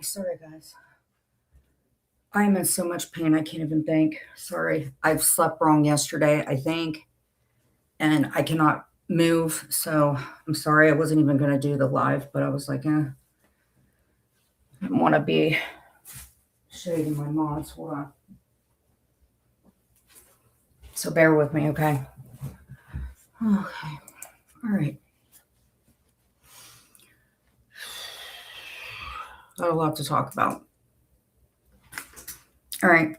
Sorry, guys. I'm in so much pain, I can't even think. Sorry. I've slept wrong yesterday, I think, and I cannot move. So I'm sorry. I wasn't even going to do the live, but I was like, I don't want to be shading my mods. Hold on. So bear with me, okay? Okay. All right. Got a lot to talk about. All right.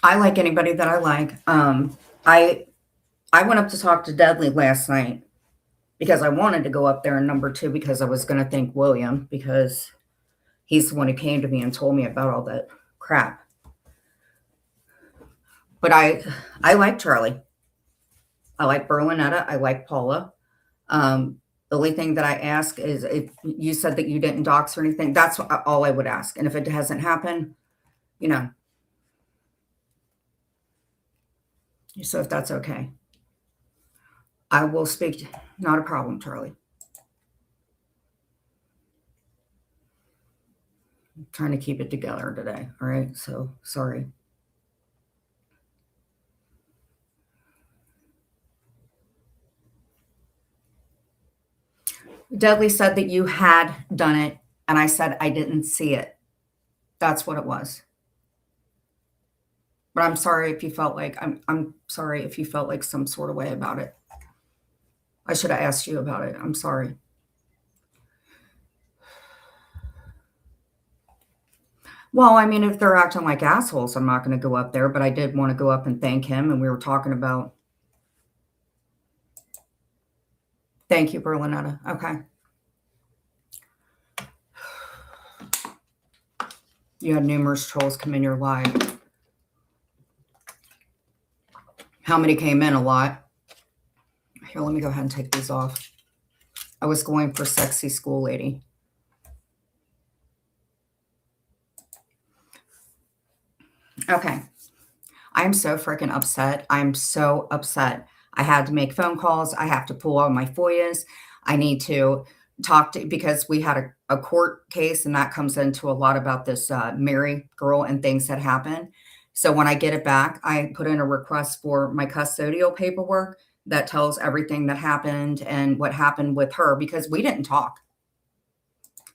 I like anybody that I like. I went up to talk to Dudley last night because I wanted to go up there in number 2 because I was going to thank William because he's the one who came to me and told me about all that crap. But I like Charlie. I like Berlinetta. I like Paula. The only thing that I ask is if you said that you didn't dox or anything, that's all I would ask. And if it hasn't happened, so if that's okay, I will speak. Not a problem, Charlie. I'm trying to keep it together today. All right. So sorry. Dudley said that you had done it, and I said I didn't see it. That's what it was. But I'm sorry if you felt like I'm sorry if you felt like some sort of way about it. I should have asked you about it. I'm sorry. Well, I mean, if they're acting like assholes, I'm not going to go up there, but I did want to go up and thank him, and we were talking about. Thank you, Berlinetta. Okay. You had numerous trolls come in your live. How many came in? A lot. Here, let me go ahead and take these off. I was going for sexy school lady. Okay. I'm so freaking upset. I'm so upset. I had to make phone calls. I have to pull all my FOIAs. I need to talk to, because we had a court case, and that comes into a lot about this Mary girl and things that happen. So when I get it back, I put in a request for my custodial paperwork that tells everything that happened and what happened with her, because we didn't talk.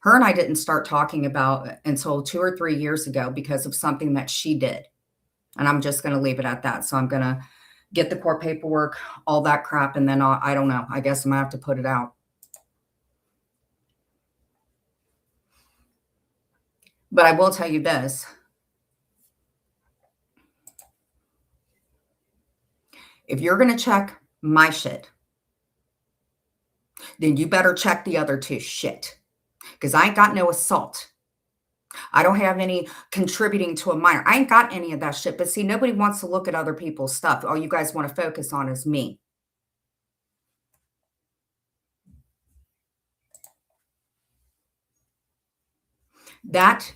Her and I didn't start talking about until 2 or 3 years ago because of something that she did. And I'm just going to leave it at that. So I'm going to get the court paperwork, all that crap, and then I don't know. I guess I'm going to have to put it out. But I will tell you this. If you're going to check my shit, then you better check the other 2 shit. Because I ain't got no assault. I don't have any contributing to a minor. I ain't got any of that shit. But see, nobody wants to look at other people's stuff. All you guys want to focus on is me. That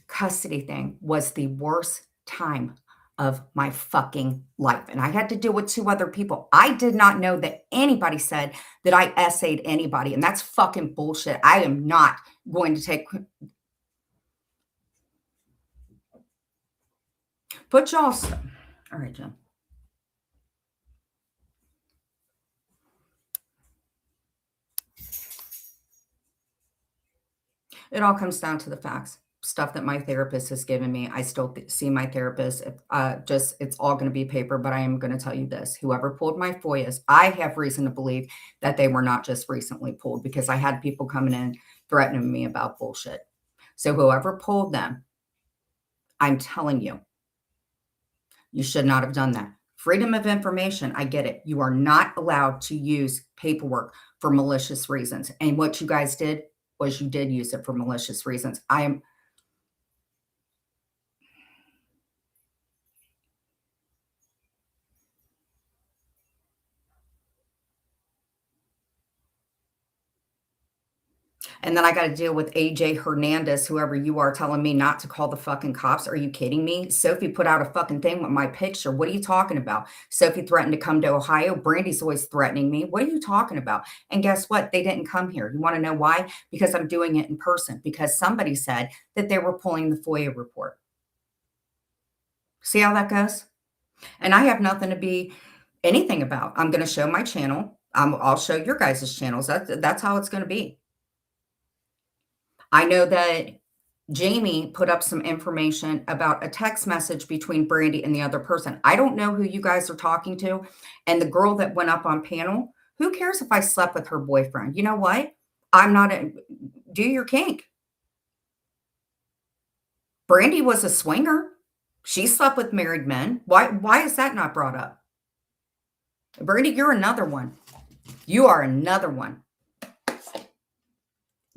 custody thing was the worst time of my fucking life. And I had to deal with 2 other people. I did not know that anybody said that I essayed anybody. And that's fucking bullshit. I am not going to take. Put y'all. All right, Jim. It all comes down to the facts. Stuff that my therapist has given me. I still see my therapist. It's all going to be paper, but I am going to tell you this. Whoever pulled my FOIAs, I have reason to believe that they were not just recently pulled, because I had people coming in threatening me about bullshit. So whoever pulled them, I'm telling you, you should not have done that. Freedom of information, I get it. You are not allowed to use paperwork for malicious reasons. And what you guys did was you did use it for malicious reasons. And then I got to deal with AJ Hernandez, whoever you are, telling me not to call the fucking cops. Are you kidding me? Sophie put out a fucking thing with my picture. What are you talking about? Sophie threatened to come to Ohio. Brandy's always threatening me. What are you talking about? And guess what? They didn't come here. You want to know why? Because I'm doing it in person. Because somebody said that they were pulling the FOIA report. See how that goes? And I have nothing to be anything about. I'm going to show my channel. I'll show your guys' channels. That's how it's going to be. I know that Jamie put up some information about a text message between Brandy and the other person. I don't know who you guys are talking to. And the girl that went up on panel, who cares if I slept with her boyfriend? You know what? I'm not do your kink. Brandy was a swinger. She slept with married men. Why is that not brought up? Brandy, you're another one. You are another one.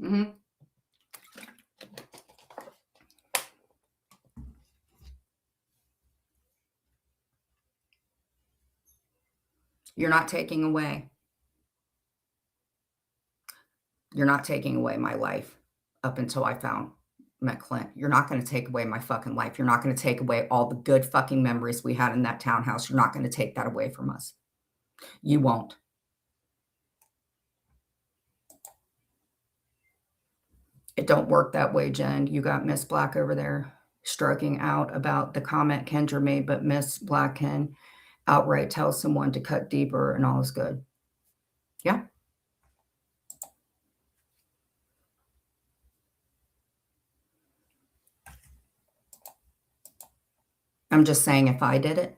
Mm-hmm. You're not taking away. You're not taking away my life up until I met Clint. You're not going to take away my fucking life. You're not going to take away all the good fucking memories we had in that townhouse. You're not going to take that away from us. You won't. It don't work that way, Jen. You got Miss Black over there stroking out about the comment Kendra made, but Miss Black can outright tell someone to cut deeper and all is good. Yeah. I'm just saying if I did it.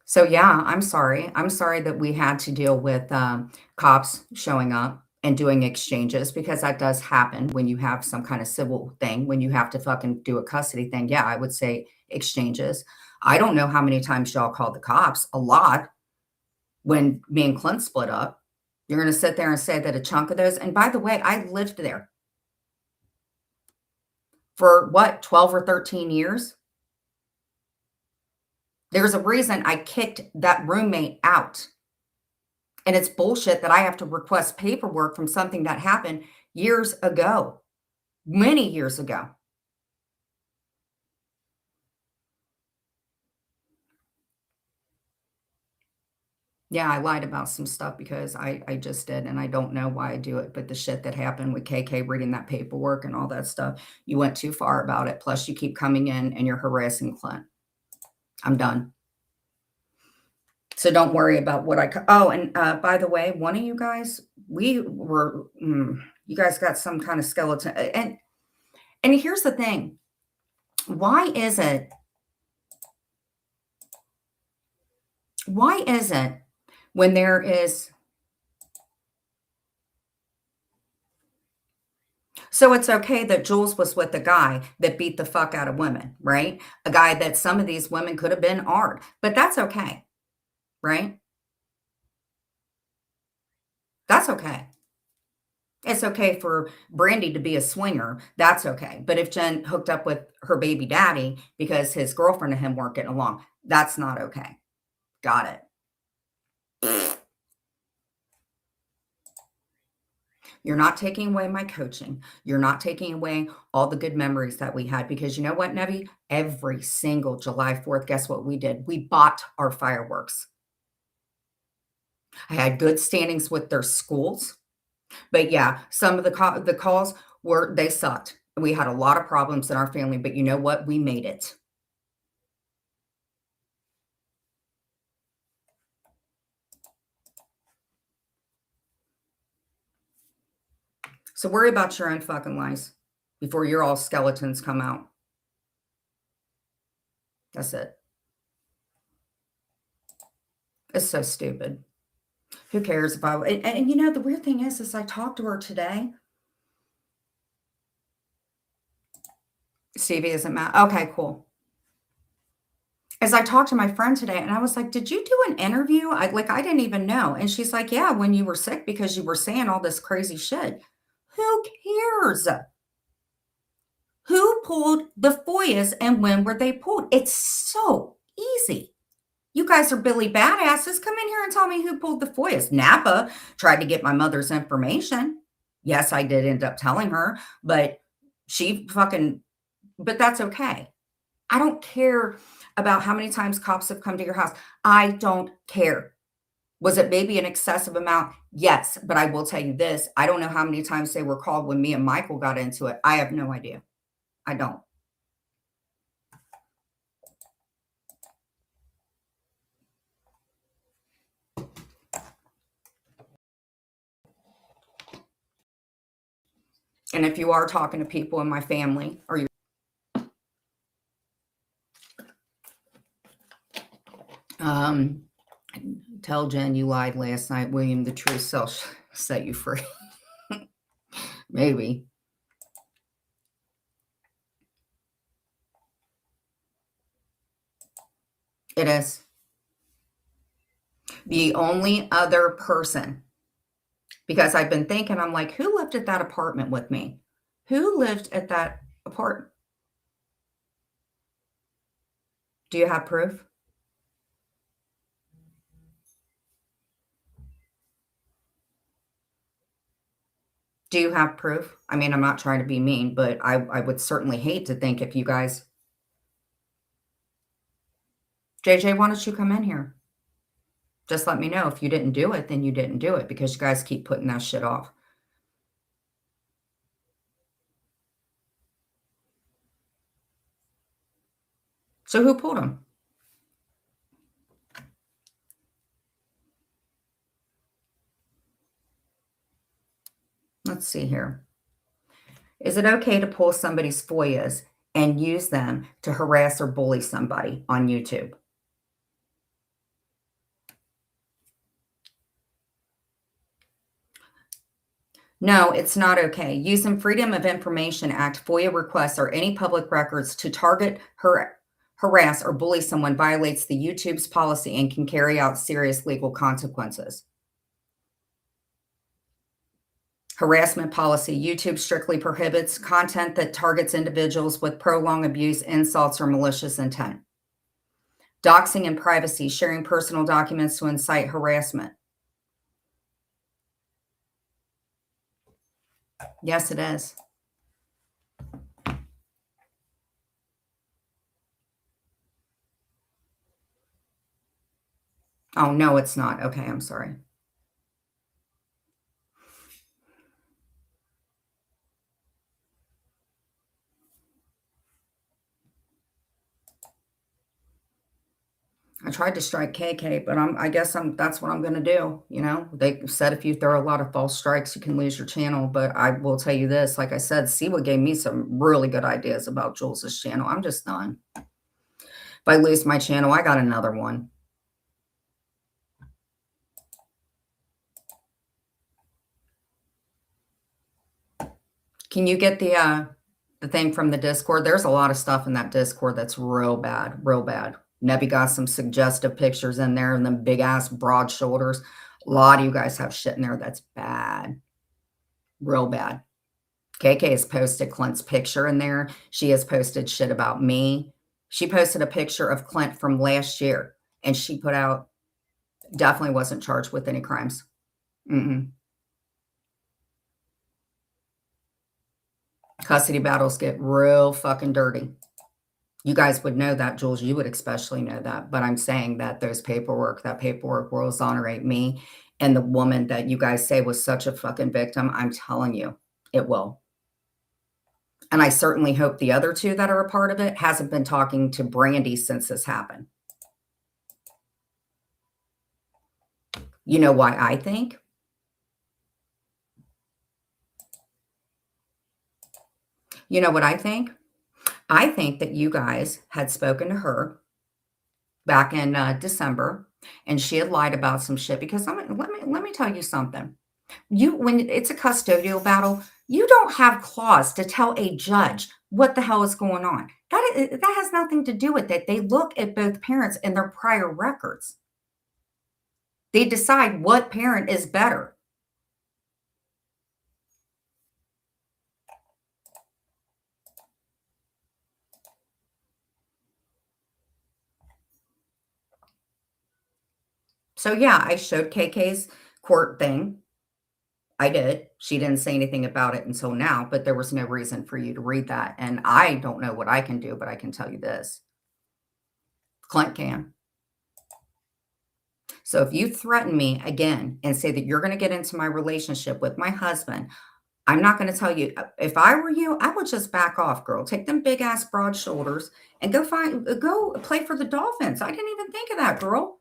So yeah, I'm sorry. I'm sorry that we had to deal with cops showing up and doing exchanges because that does happen when you have some kind of civil thing, when you have to fucking do a custody thing. Yeah, I would say exchanges. I don't know how many times y'all called the cops. A lot. When me and Clint split up, you're going to sit there and say that a chunk of those. And by the way, I lived there for what, 12 or 13 years? There's a reason I kicked that roommate out. And it's bullshit that I have to request paperwork from something that happened years ago, many years ago. Yeah, I lied about some stuff because I just did, and I don't know why I do it. But the shit that happened with KK reading that paperwork and all that stuff, you went too far about it. Plus, you keep coming in and you're harassing Clint. I'm done. So don't worry about what oh, and by the way, one of you guys, you guys got some kind of skeleton. And here's the thing. Why is it when there is so it's okay that Jules was with a guy that beat the fuck out of women, right? A guy that some of these women could have been art, but that's okay, right? That's okay. It's okay for Brandy to be a swinger. That's okay. But if Jen hooked up with her baby daddy because his girlfriend and him weren't getting along, that's not okay. Got it. You're not taking away my coaching. You're not taking away all the good memories that we had because you know what, Nevi? Every single July 4th, guess what we did? We bought our fireworks. I had good standings with their schools. But yeah, some of the calls they sucked. We had a lot of problems in our family, but you know what? We made it. So worry about your own fucking lies before your all skeletons come out. That's it. It's so stupid. Who cares if and you know, the weird thing is I talked to her today. Stevie isn't mad. Okay, cool. As I talked to my friend today and I was like, "Did you do an interview?" I didn't even know. And she's like, "Yeah, when you were sick because you were saying all this crazy shit." Who cares? Who pulled the FOIAs and when were they pulled? It's so easy. You guys are Billy badasses. Come in here and tell me who pulled the FOIAs. Napa tried to get my mother's information. Yes, I did end up telling her, but she fucking, but that's okay. I don't care about how many times cops have come to your house. I don't care. Was it maybe an excessive amount? Yes, but I will tell you this, I don't know how many times they were called when me and Michael got into it. I have no idea. I don't. And if you are talking to people in my family or you um tell Jen you lied last night, William, the truth shall set you free. Maybe. It is. The only other person, because I've been thinking, I'm like, who lived at that apartment with me? Who lived at that apartment? Do you have proof? Do you have proof? I mean, I'm not trying to be mean, but I would certainly hate to think if you guys JJ, why don't you come in here? Just let me know. If you didn't do it, then you didn't do it because you guys keep putting that shit off. So who pulled them? Let's see here. Is it okay to pull somebody's FOIAs and use them to harass or bully somebody on YouTube? No, it's not okay. Using Freedom of Information Act FOIA requests or any public records to target, harass, or bully someone violates the YouTube's policy and can carry out serious legal consequences. Harassment policy. YouTube strictly prohibits content that targets individuals with prolonged abuse, insults, or malicious intent. Doxing and privacy. Sharing personal documents to incite harassment. Yes, it is. Oh, no, it's not. Okay, I'm sorry. I tried to strike KK, but I guess that's what I'm gonna do, you know? They said if you throw a lot of false strikes, you can lose your channel, but I will tell you this, like I said, Siwa gave me some really good ideas about Jules's channel. I'm just done. If I lose my channel, I got another one. Can you get the thing from the Discord? There's a lot of stuff in that Discord that's real bad, real bad. Nebby got some suggestive pictures in there and then big ass broad shoulders. A lot of you guys have shit in there that's bad, real bad. KK has posted Clint's picture in there. She has posted shit about me. She posted a picture of Clint from last year and she put out, definitely wasn't charged with any crimes. Mm-mm. Custody battles get real fucking dirty. You guys would know that, Jules. You would especially know that. But I'm saying that that paperwork will exonerate me and the woman that you guys say was such a fucking victim. I'm telling you, it will. And I certainly hope the other two that are a part of it hasn't been talking to Brandy since this happened. You know why I think? You know what I think? I think that you guys had spoken to her back in December, and she had lied about some shit. Because let me tell you something. When it's a custodial battle, you don't have clause to tell a judge what the hell is going on. That has nothing to do with it. They look at both parents and their prior records. They decide what parent is better. So, yeah, I showed KK's court thing. I did. She didn't say anything about it until now, but there was no reason for you to read that, and I don't know what I can do, but I can tell you this, Clint can. So if you threaten me again and say that you're gonna get into my relationship with my husband, I'm not gonna tell you if I were you, I would just back off, girl. Take them big ass broad shoulders and go play for the Dolphins. I didn't even think of that, girl.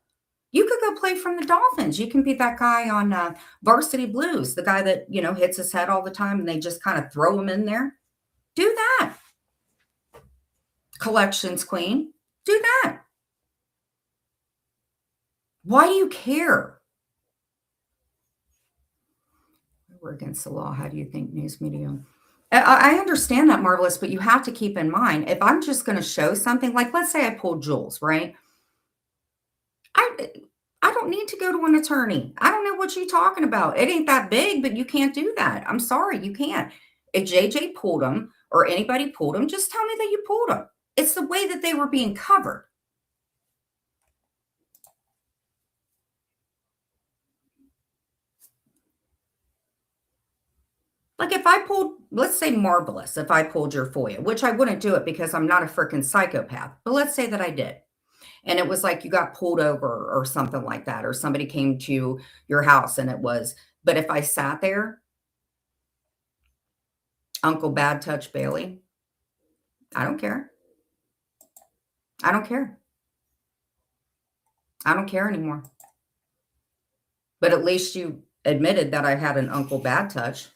You could go play from the Dolphins. You can be that guy on, Varsity Blues, the guy that, hits his head all the time and they just kinda throw him in there. Do that. Collections queen. Do that. Why do you care? We're against the law. How do you think news media I understand that, Marvelous, but you have to keep in mind, if I'm just gonna show something like, let's say I pulled Jules, right? I I don't need to go to an attorney. I don't know what you're talking about. It ain't that big, but you can't do that. I'm sorry, you can't. If JJ pulled them or anybody pulled them, just tell me that you pulled them. It's the way that they were being covered. Like if I pulled, let's say Marvelous, if I pulled your FOIA, which I wouldn't do it because I'm not a freaking psychopath, but let's say that I did. And it was like you got pulled over or something like that, or somebody came to your house and it was, but if I sat there, Uncle Bad Touch Bailey, I don't care. I don't care. I don't care anymore. But at least you admitted that I had an Uncle Bad Touch.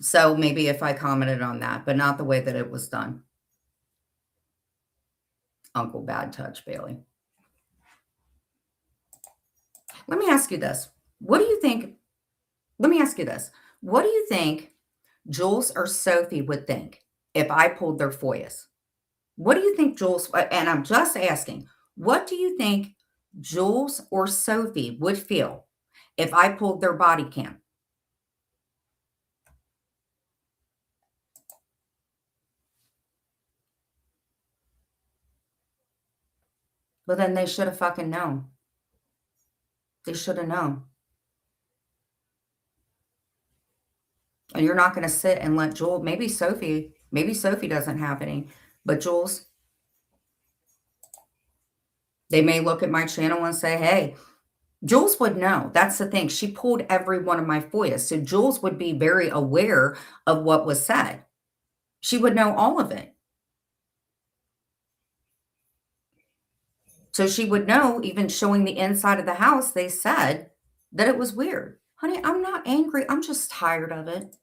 So maybe if I commented on that, but not the way that it was done. Uncle Bad Touch Bailey. Let me ask you this. What do you think? Let me ask you this. What do you think Jules or Sophie would think if I pulled their FOIAs? What do you think Jules, and I'm just asking, what do you think Jules or Sophie would feel if I pulled their body cam? Well, then they should have fucking known. They should have known. And you're not going to sit and let Jules, maybe Sophie doesn't have any, but Jules, they may look at my channel and say, hey, Jules would know. That's the thing. She pulled every one of my FOIAs. So Jules would be very aware of what was said. She would know all of it. So she would know, even showing the inside of the house, they said that it was weird. Honey, I'm not angry. I'm just tired of it.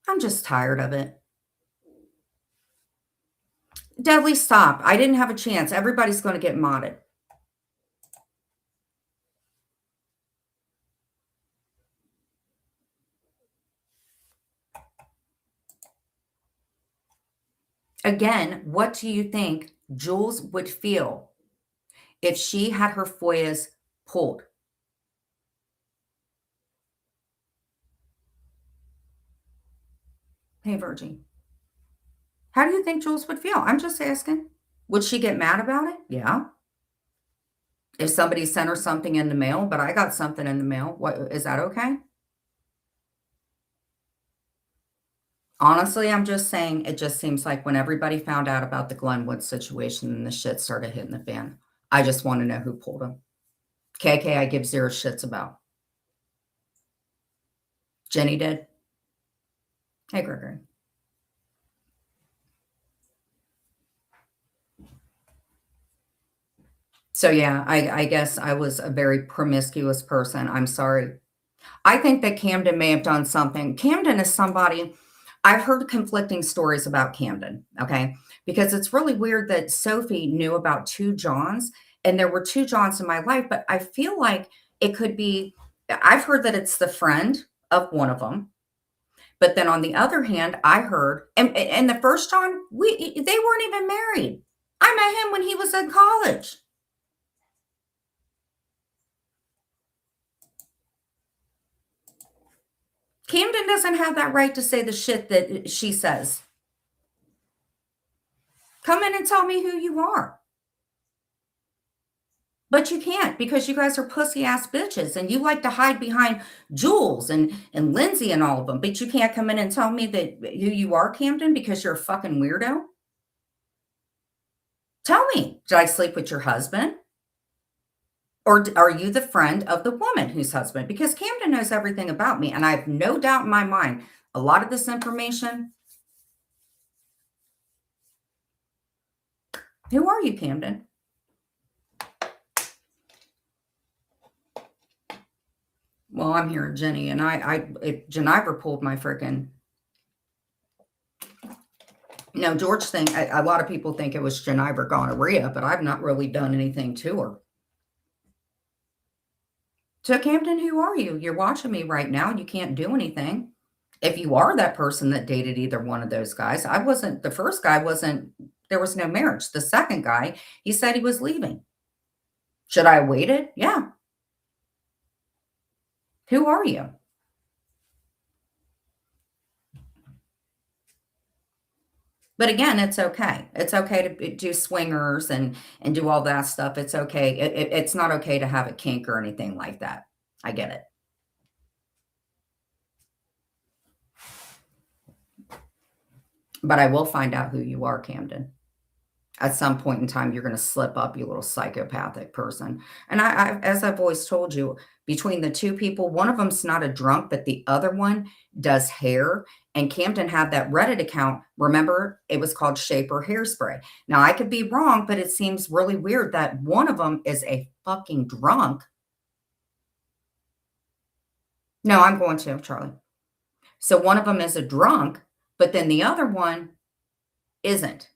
I'm just tired of it. Deadly, stop. I didn't have a chance. Everybody's going to get modded. Again, what do you think Jules would feel if she had her FOIAs pulled? Hey, Virgie. How do you think Jules would feel? I'm just asking. Would she get mad about it? Yeah. If somebody sent her something in the mail, but I got something in the mail, what is that okay? Honestly, I'm just saying it just seems like when everybody found out about the Glenwood situation and the shit started hitting the fan, I just want to know who pulled them. KK, I give zero shits about. Jenny did. Hey, Gregory. So yeah, I guess I was a very promiscuous person. I'm sorry. I think that Camden may have done something. Camden is somebody I've heard conflicting stories about Camden, okay? Because it's really weird that Sophie knew about 2 Johns, and there were 2 Johns in my life, but I feel like it could be I've heard that it's the friend of one of them, but then on the other hand, I heard and the first John, they weren't even married. I met him when he was in college. Camden doesn't have that right to say the shit that she says. Come in and tell me who you are. But you can't because you guys are pussy ass bitches and you like to hide behind Jules and Lindsay and all of them. But you can't come in and tell me that who you are, Camden, because you're a fucking weirdo. Tell me, did I sleep with your husband? Or are you the friend of the woman whose husband? Because Camden knows everything about me, and I have no doubt in my mind, a lot of this information. Who are you, Camden? Well, I'm hearing Jenny, and if Jenifer pulled my freaking. No, George think a lot of people think it was Jenifer gonorrhea, but I've not really done anything to her. So, Camden, who are you? You're watching me right now, and you can't do anything. If you are that person that dated either one of those guys, I wasn't. The first guy wasn't. There was no marriage. The second guy, he said he was leaving. Should I have waited? Yeah. Who are you? But again, it's okay. It's okay to do swingers and do all that stuff. It's okay. It's not okay to have a kink or anything like that. I get it. But I will find out who you are, Camden. At some point in time, you're going to slip up, you little psychopathic person. And as I've always told you, between the two people, one of them's not a drunk, but the other one does hair. And Camden had that Reddit account. Remember, it was called Shaper Hairspray. Now, I could be wrong, but it seems really weird that one of them is a fucking drunk. No, I'm going to, Charlie. So one of them is a drunk, but then the other one isn't.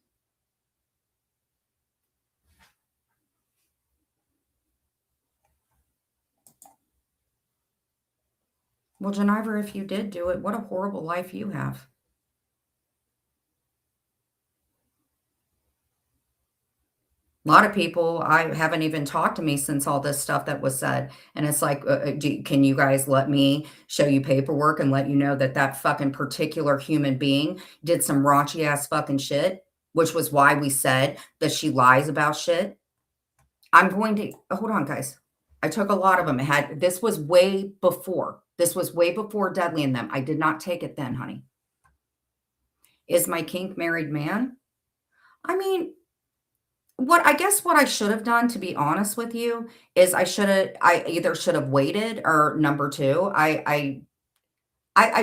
Well, Jenifer, if you did do it, what a horrible life you have. A lot of people I haven't even talked to me since all this stuff that was said, and it's like, can you guys let me show you paperwork and let you know that that fucking particular human being did some raunchy ass fucking shit, which was why we said that she lies about shit. I'm going to hold on, guys. I took a lot of them. It had this was way before. This was way before Deadly and them. I did not take it then, honey. Is my kink married man? I mean, what I should have done, to be honest with you, is I either should have waited or number 2, I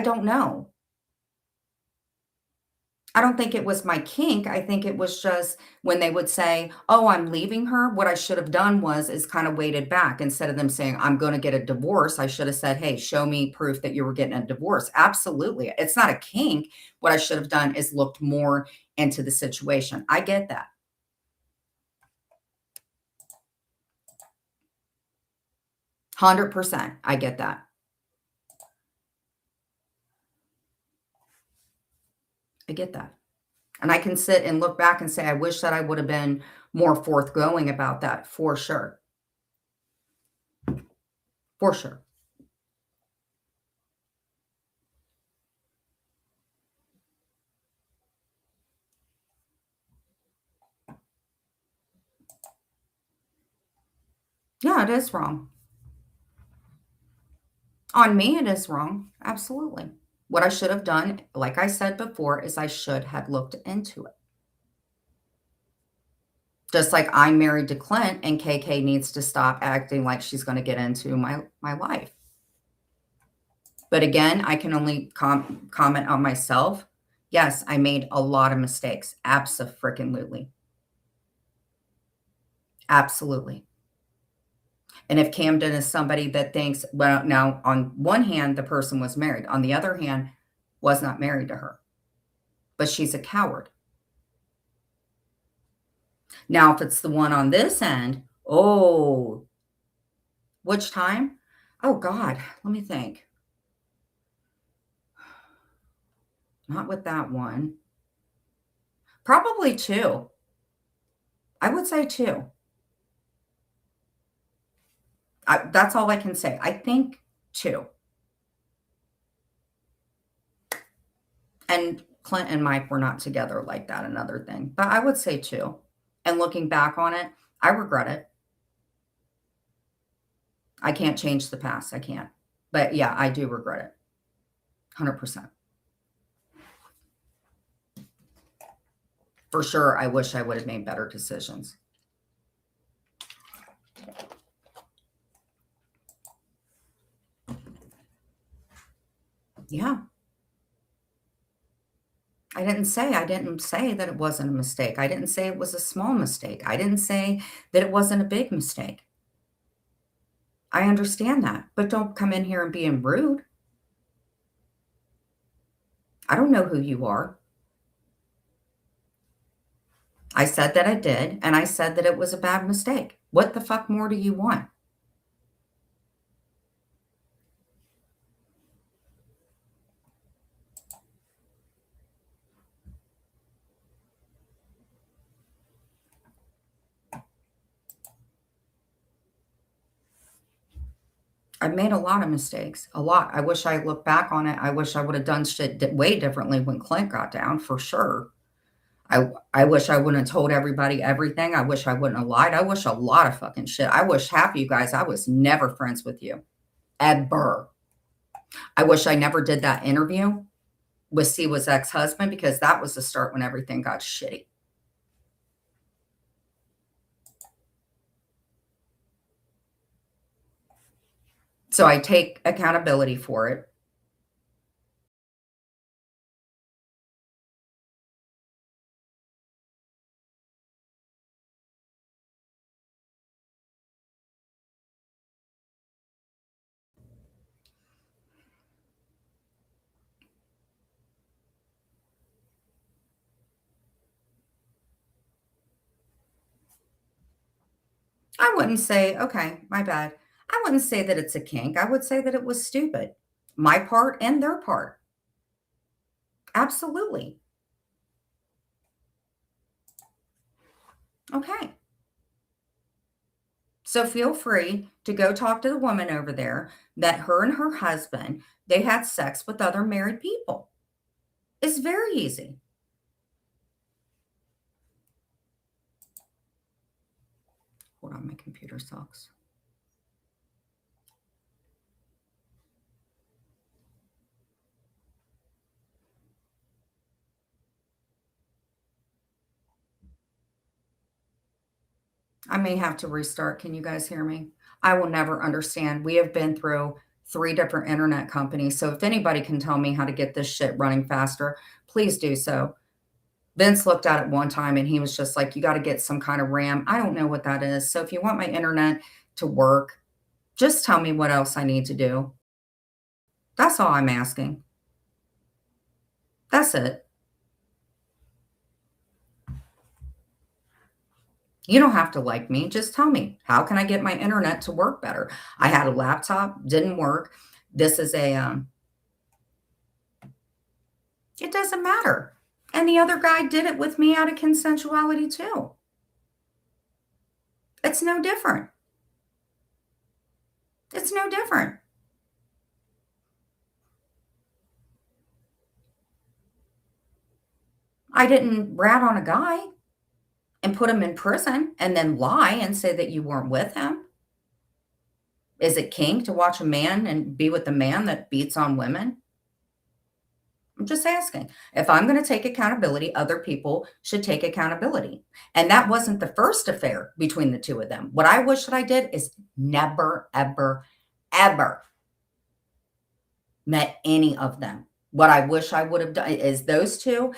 don't know. I don't think it was my kink. I think it was just when they would say, "Oh, I'm leaving her," what I should have done is kind of waited back instead of them saying, "I'm gonna get a divorce." I should have said, "Hey, show me proof that you were getting a divorce." Absolutely. It's not a kink. What I should have done is looked more into the situation. I get that. 100%. I get that. I get that. And I can sit and look back and say, I wish that I would have been more forthgoing about that for sure. For sure. Yeah, it is wrong. On me, it is wrong. Absolutely. What I should have done, like I said before, is I should have looked into it. Just like I'm married to Clint and KK needs to stop acting like she's going to get into my life. But again, I can only comment on myself. Yes, I made a lot of mistakes. Abso-freaking-lutely. Absolutely. And if Camden is somebody that thinks, well, now on one hand, the person was married, on the other hand, was not married to her, but she's a coward. Now, if it's the one on this end, oh, which time? Oh, God, let me think. Not with that one. Probably 2. I would say 2. That's all I can say. I think 2. And Clint and Mike were not together like that, another thing. But I would say 2. And looking back on it, I regret it. I can't change the past, I can't. But yeah, I do regret it. 100%. For sure, I wish I would have made better decisions. Yeah. I didn't say that it wasn't a mistake. I didn't say it was a small mistake. I didn't say that it wasn't a big mistake. I understand that, but don't come in here and being rude. I don't know who you are. I said that I did, and I said that it was a bad mistake. What the fuck more do you want? I've made a lot of mistakes, a lot. I wish I looked back on it. I wish I would have done shit way differently when Clint got down, for sure. I wish I wouldn't have told everybody everything. I wish I wouldn't have lied. I wish a lot of fucking shit. I wish half of you guys, I was never friends with you. Ever. I wish I never did that interview with Siwa's ex-husband because that was the start when everything got shitty. So I take accountability for it. I wouldn't say, okay, my bad. I wouldn't say that it's a kink. I would say that it was stupid. My part and their part. Absolutely. Okay. So feel free to go talk to the woman over there that her and her husband, they had sex with other married people. It's very easy. Hold on, my computer sucks. I may have to restart. Can you guys hear me? I will never understand. We have been through 3 different internet companies. So if anybody can tell me how to get this shit running faster, please do so. Vince looked at it one time and he was just like, you got to get some kind of RAM. I don't know what that is. So if you want my internet to work, just tell me what else I need to do. That's all I'm asking. That's it. You don't have to like me. Just tell me, how can I get my internet to work better? I had a laptop, didn't work. This is it doesn't matter. And the other guy did it with me out of consensuality too. It's no different. It's no different. I didn't rat on a guy and put him in prison and then lie and say that you weren't with him. Is it kink to watch a man and be with a man that beats on women? I'm just asking. If I'm going to take accountability, other people should take accountability. And that wasn't the first affair between the two of them. What I wish that I did is never, ever, ever met any of them. What I wish I would have done is those two.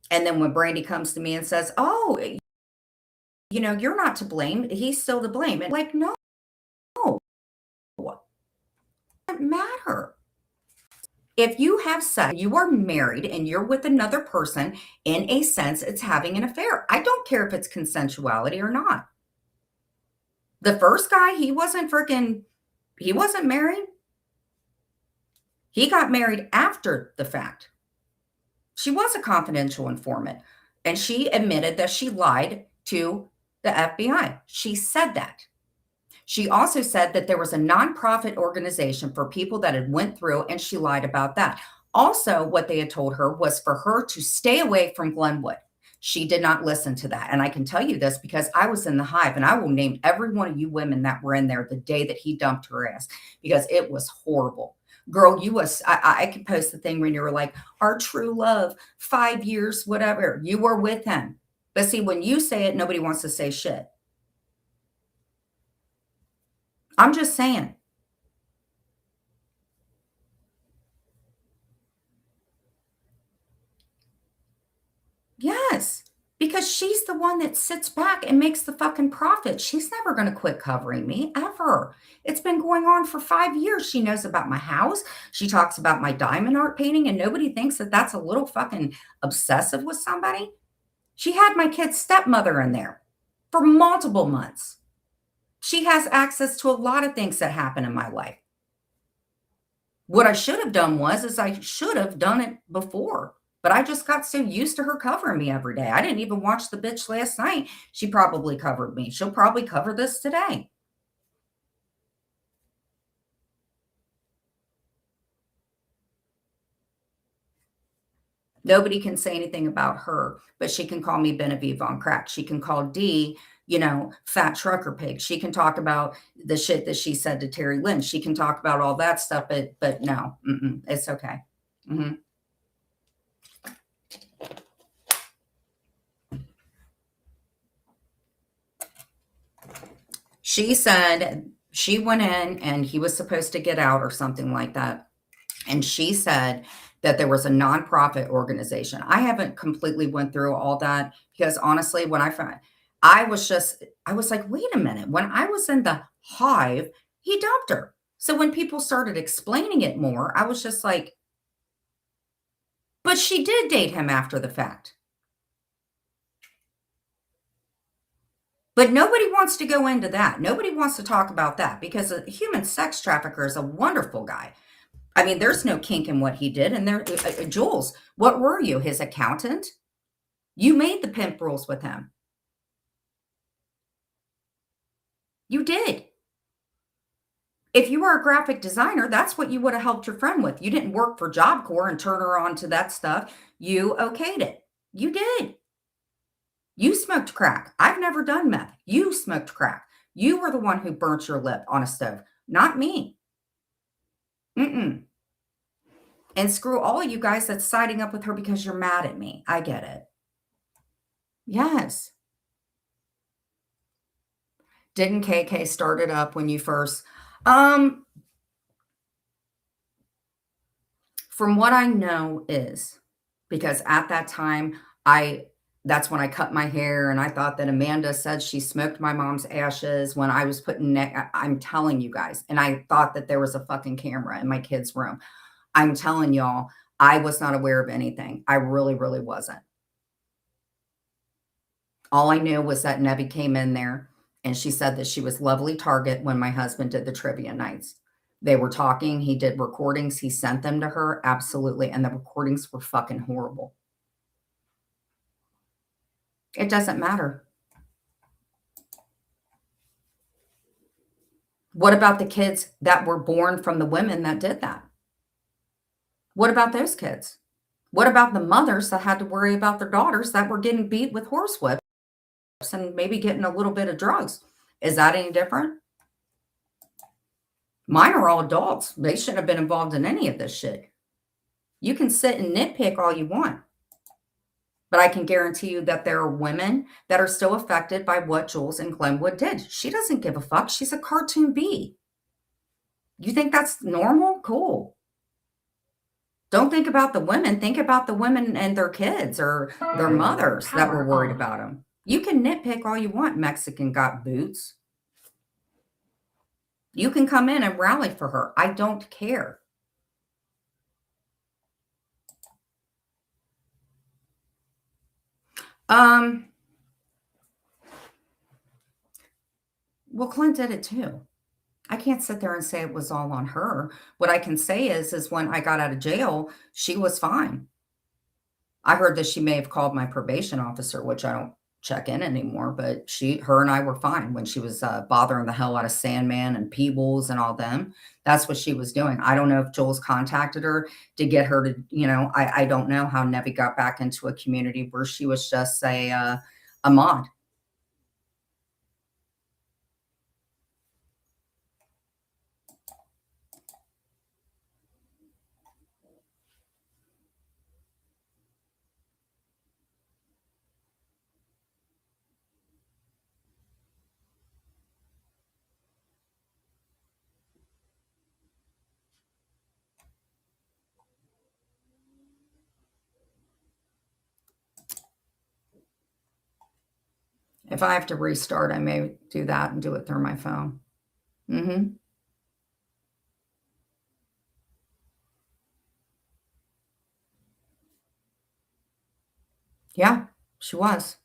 And then when Brandy comes to me and says, oh, you're not to blame. He's still to blame. And like, no, it doesn't matter. If you have sex, you are married and you're with another person, in a sense, it's having an affair. I don't care if it's consensuality or not. The first guy, he wasn't married. He got married after the fact. She was a confidential informant, and she admitted that she lied to the FBI. She said that. She also said that there was a nonprofit organization for people that had went through, and she lied about that. Also, what they had told her was for her to stay away from Glenwood. She did not listen to that. And I can tell you this because I was in the hive, and I will name every one of you women that were in there the day that he dumped her ass because it was horrible. Girl, you was I could post the thing when you were like, our true love, 5 years, whatever. You were with him. But see, when you say it, nobody wants to say shit. I'm just saying. Yes, because she's the one that sits back and makes the fucking profit. She's never gonna quit covering me, ever. It's been going on for 5 years. She knows about my house. She talks about my diamond art painting, and nobody thinks that that's a little fucking obsessive with somebody. She had my kid's stepmother in there for multiple months. She has access to a lot of things that happen in my life. What I should have done is I should have done it before, but I just got so used to her covering me every day. I didn't even watch the bitch last night. She probably covered me. She'll probably cover this today. Nobody can say anything about her, but she can call me Benevieve on crack. She can call D, fat trucker pig. She can talk about the shit that she said to Terry Lynn. She can talk about all that stuff, but no, it's okay. Mhm. She said she went in and he was supposed to get out or something like that. And she said that there was a nonprofit organization. I haven't completely went through all that because honestly, when I found I was like, wait a minute. When I was in the hive, he dumped her. So when people started explaining it more, I was just like, but she did date him after the fact. But nobody wants to go into that. Nobody wants to talk about that because a human sex trafficker is a wonderful guy. I mean, there's no kink in what he did. And there, Jules, what were you? His accountant? You made the pimp rules with him. You did. If you were a graphic designer, that's what you would have helped your friend with. You didn't work for Job Corps and turn her on to that stuff. You okayed it. You did. You smoked crack. I've never done meth. You smoked crack. You were the one who burnt your lip on a stove, not me. Mm-mm. And screw all of you guys that's siding up with her because you're mad at me. I get it. Yes. Didn't KK start it up when you first um from what I know is because at that time I that's when I cut my hair and I thought that Amanda said she smoked my mom's ashes when I was putting I'm telling you guys, and I thought that there was a fucking camera in my kid's room. I'm telling y'all, I was not aware of anything. I really, really wasn't. All I knew was that Nebby came in there and she said that she was lovely target when my husband did the trivia nights. They were talking, he did recordings, he sent them to her, absolutely, and the recordings were fucking horrible. It doesn't matter. What about the kids that were born from the women that did that? What about those kids? What about the mothers that had to worry about their daughters that were getting beat with horsewhips and maybe getting a little bit of drugs? Is that any different? Mine are all adults. They shouldn't have been involved in any of this shit. You can sit and nitpick all you want, but I can guarantee you that there are women that are still affected by what Jules and Glenwood did. She doesn't give a fuck. She's a cartoon bee. You think that's normal? Cool. Don't think about the women. Think about the women and their kids or their mothers that were worried about them. You can nitpick all you want. Mexican got boots. You can come in and rally for her. I don't care. Well, Clint did it too. I can't sit there and say it was all on her. What I can say is when I got out of jail, she was fine. I heard that she may have called my probation officer, which I don't check in anymore, but her and I were fine when she was, bothering the hell out of Sandman and Peebles and all them. That's what she was doing. I don't know if Jules contacted her to get her to, I don't know how Nevi got back into a community where she was just a mod. If I have to restart, I may do that and do it through my phone. Mhm. Yeah, she was.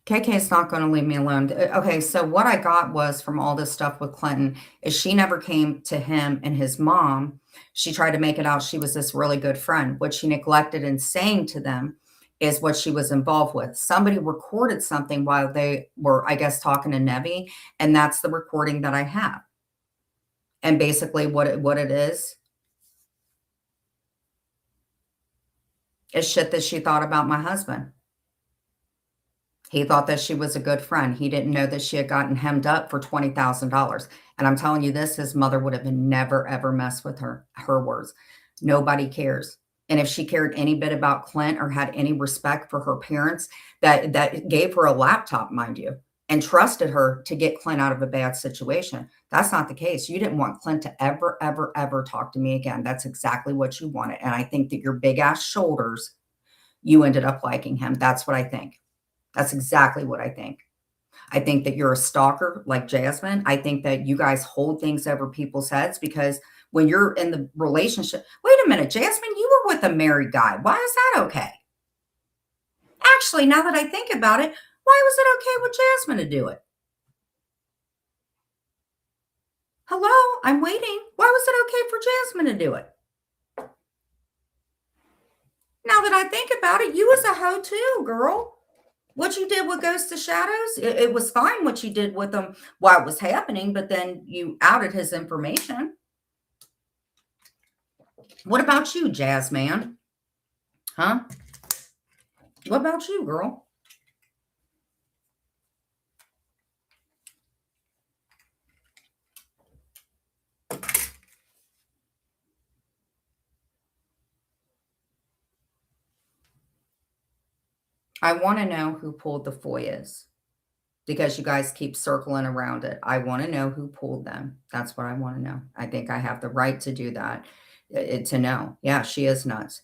KK is not gonna leave me alone. Okay, so what I got was from all this stuff with Clinton is she never came to him and his mom. She tried to make it out she was this really good friend. What she neglected in saying to them is what she was involved with. Somebody recorded something while they were, I guess, talking to Nevi, and that's the recording that I have. And basically what it is shit that she thought about my husband. He thought that she was a good friend. He didn't know that she had gotten hemmed up for $20,000. And I'm telling you this, his mother would have never, ever messed with her. Her words. Nobody cares. And if she cared any bit about Clint or had any respect for her parents, that gave her a laptop, mind you, and trusted her to get Clint out of a bad situation. That's not the case. You didn't want Clint to ever, ever, ever talk to me again. That's exactly what you wanted. And I think that your big ass shoulders, you ended up liking him. That's what I think. That's exactly what I think. I think that you're a stalker like Jasmine. I think that you guys hold things over people's heads because when you're in the relationship, wait a minute, Jasmine, you were with a married guy. Why is that okay? Actually, now that I think about it, why was it okay with Jasmine to do it? Hello, I'm waiting. Why was it okay for Jasmine to do it? Now that I think about it, you was a hoe too, girl. What you did with Ghost of Shadows, it was fine what you did with him while it was happening, but then you outed his information. What about you, Jazz Man? Huh? What about you, girl? I want to know who pulled the FOIAs because you guys keep circling around it. I want to know who pulled them. That's what I want to know. I think I have the right to do that, to know. Yeah, she is nuts.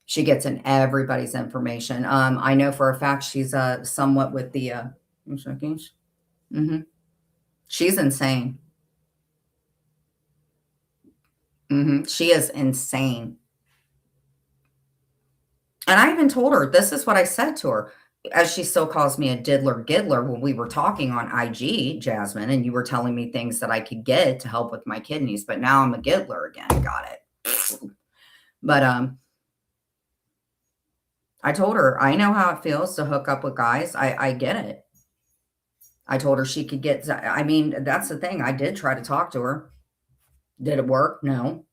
She gets in everybody's information. I know for a fact she's somewhat with the Mhm. She's insane. She is insane. And I even told her, this is what I said to her, as she still calls me a diddler giddler when we were talking on IG, Jasmine, and you were telling me things that I could get to help with my kidneys, but now I'm a giddler again. Got it. But I told her, I know how it feels to hook up with guys. I get it. I told her she could get, I mean, that's the thing. I did try to talk to her. Did it work? No.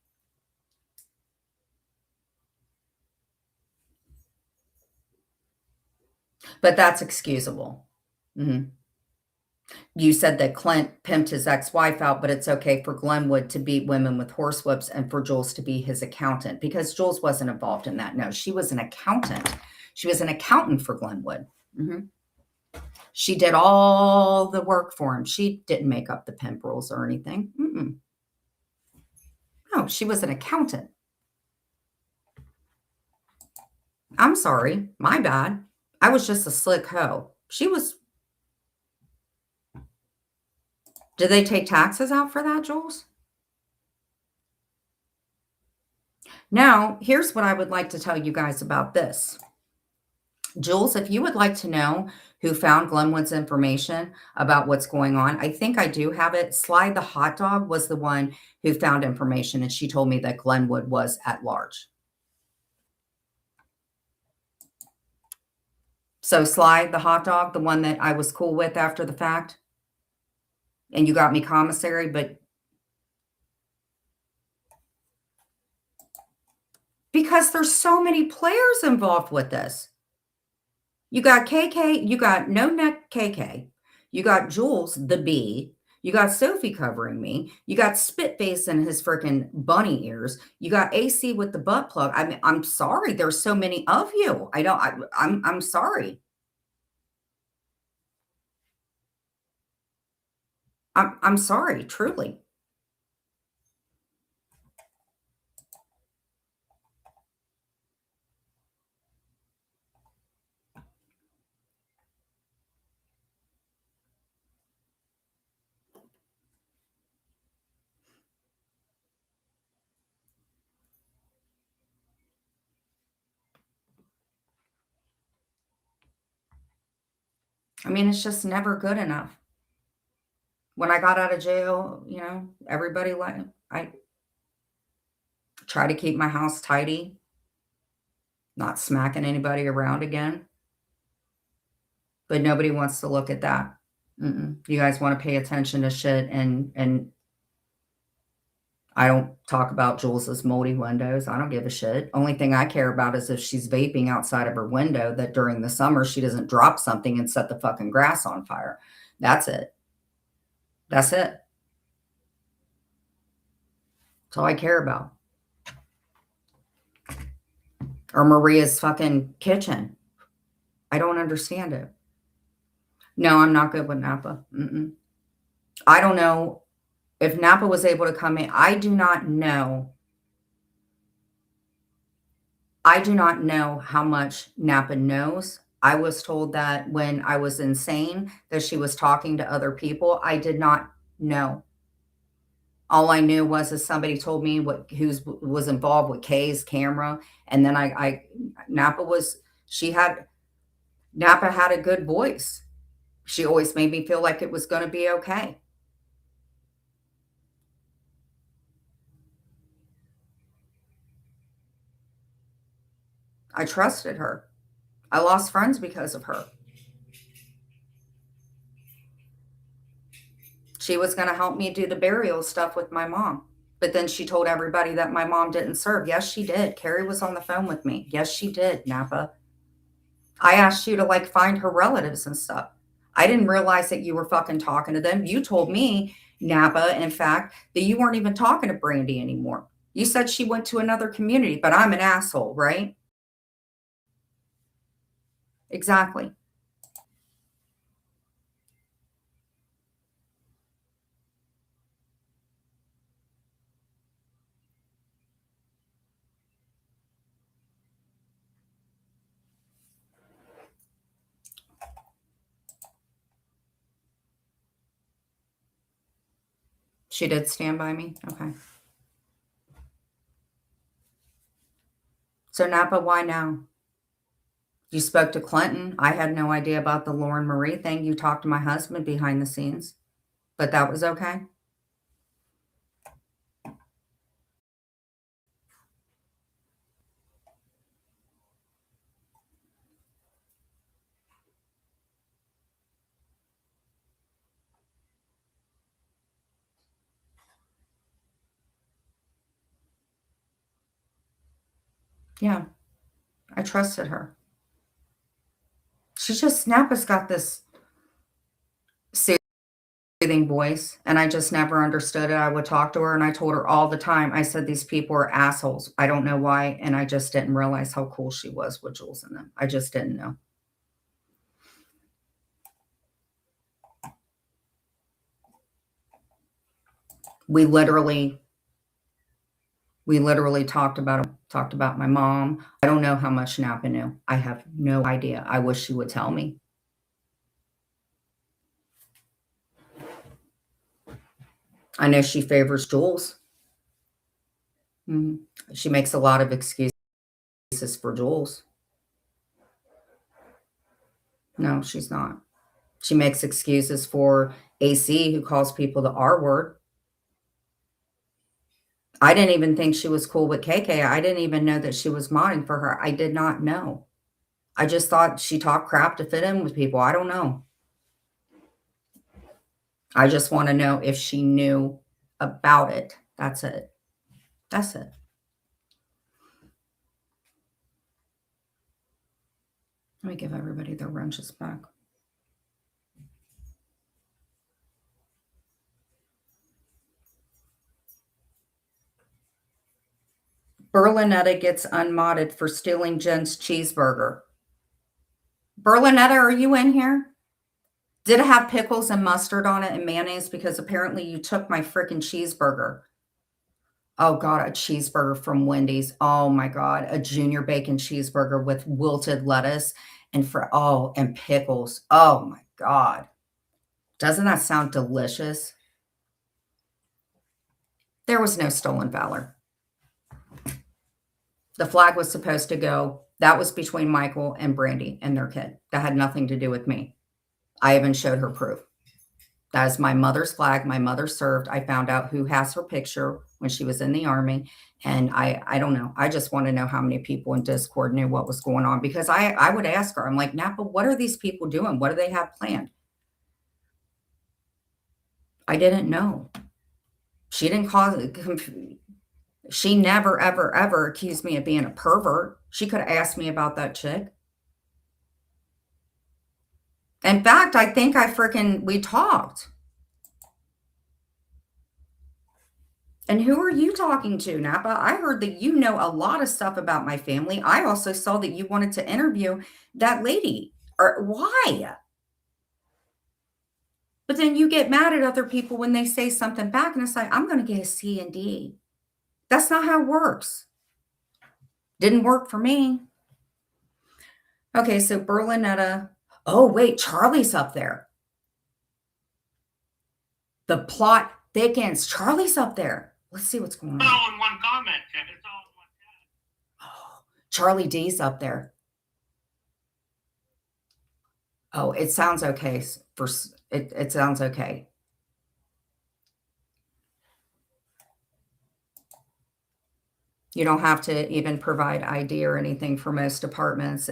But that's excusable. Mhm. You said that Clint pimped his ex-wife out, but it's okay for Glenwood to beat women with horsewhips and for Jules to be his accountant because Jules wasn't involved in that. No, she was an accountant. She was an accountant for Glenwood. Mhm. She did all the work for him. She didn't make up the pimp rules or anything. No, she was an accountant. I'm sorry. My bad. I was just a slick hoe. She was. Did they take taxes out for that, Jules? Now, here's what I would like to tell you guys about this. Jules, if you would like to know who found Glenwood's information about what's going on, I think I do have it. Sly the hot dog was the one who found information, and she told me that Glenwood was at large. So Sly, the hot dog, the one that I was cool with after the fact, and you got me commissary, but because there's so many players involved with this. You got KK, you got No Neck KK, you got Jules the bee, you got Sophie covering me, you got Spitface and his freaking bunny ears, you got AC with the butt plug. I mean, I'm sorry, there's so many of you. I'm sorry. I'm sorry, truly. I mean, it's just never good enough. When I got out of jail, everybody I try to keep my house tidy, not smacking anybody around again, but nobody wants to look at that. You guys wanna pay attention to shit and I don't talk about Jules's moldy windows. I don't give a shit. Only thing I care about is if she's vaping outside of her window, that during the summer, she doesn't drop something and set the fucking grass on fire. That's it. That's it. That's all I care about. Or Maria's fucking kitchen. I don't understand it. No, I'm not good with Napa. I don't know if Napa was able to come in. I do not know how much Napa knows. I was told that when I was insane that she was talking to other people. I did not know. All I knew was that somebody told me who was involved with Kay's camera, and then I Napa was she had Napa had a good voice. She always made me feel like it was gonna be okay. I trusted her. I lost friends because of her. She was gonna help me do the burial stuff with my mom, but then she told everybody that my mom didn't serve. Yes, she did. Carrie was on the phone with me. Yes, she did, Napa. I asked you to, like, find her relatives and stuff. I didn't realize that you were fucking talking to them. You told me, Napa, in fact, that you weren't even talking to Brandy anymore. You said she went to another community, but I'm an asshole, right? Exactly. She did stand by me? Okay. So, Napa, why now? You spoke to Clinton. I had no idea about the Lauren Marie thing. You talked to my husband behind the scenes, but that was okay? Yeah, I trusted her. She's just Napa's got this soothing voice, and I just never understood it. I would talk to her, and I told her all the time, I said, "These people are assholes. I don't know why," and I just didn't realize how cool she was with Jules and them. I just didn't know. We literally talked about my mom. I don't know how much Napa knew. I have no idea. I wish she would tell me. I know she favors Jules. Mhm. She makes a lot of excuses for Jules. No, she's not. She makes excuses for AC, who calls people the R word. I didn't even think she was cool with KK. I didn't even know that she was modding for her. I did not know. I just thought she talked crap to fit in with people. I don't know. I just want to know if she knew about it. That's it. That's it. Let me give everybody their wrenches back. Berlinetta gets unmodded for stealing Jen's cheeseburger. Berlinetta, are you in here? Did it have pickles and mustard on it and mayonnaise? Because apparently you took my freaking cheeseburger. Oh God, a cheeseburger from Wendy's. Oh my God, a junior bacon cheeseburger with wilted lettuce and pickles. Oh my God. Doesn't that sound delicious? There was no stolen valor. The flag was supposed to go. That was between Michael and Brandy and their kid. That had nothing to do with me. I even showed her proof. That is my mother's flag. My mother served. I found out who has her picture when she was in the army. And I don't know. I just want to know how many people in Discord knew what was going on, because I would ask her, I'm like, Napa, what are these people doing? What do they have planned? I didn't know. She didn't cause she never, ever, ever accused me of being a pervert. She could have asked me about that chick. In fact, I think we talked. And who are you talking to, Napa? I heard that you know a lot of stuff about my family. I also saw that you wanted to interview that lady. Or why? But then you get mad at other people when they say something back, and it's like, I'm going to get a C and D. That's not how it works. Didn't work for me. Okay, so Berlinetta. Oh, wait, Charlie's up there. The plot thickens. Charlie's up there. Let's see what's going on. It's all in one comment, Jeff. It's all in one chat. Oh, Charlie D's up there. Oh, it sounds okay. It sounds okay. You don't have to even provide ID or anything for most departments.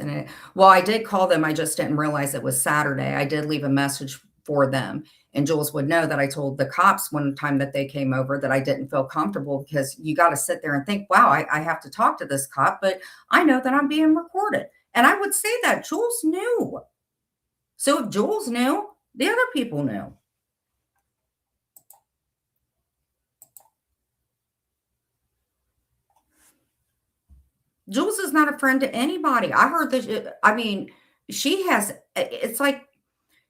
Well, I did call them. I just didn't realize it was Saturday. I did leave a message for them. And Jules would know that I told the cops one time that they came over that I didn't feel comfortable, because you got to sit there and think, wow, I have to talk to this cop, but I know that I'm being recorded. And I would say that Jules knew. So if Jules knew, the other people knew. Jules is not a friend to anybody. I heard that. I mean, she has. It's like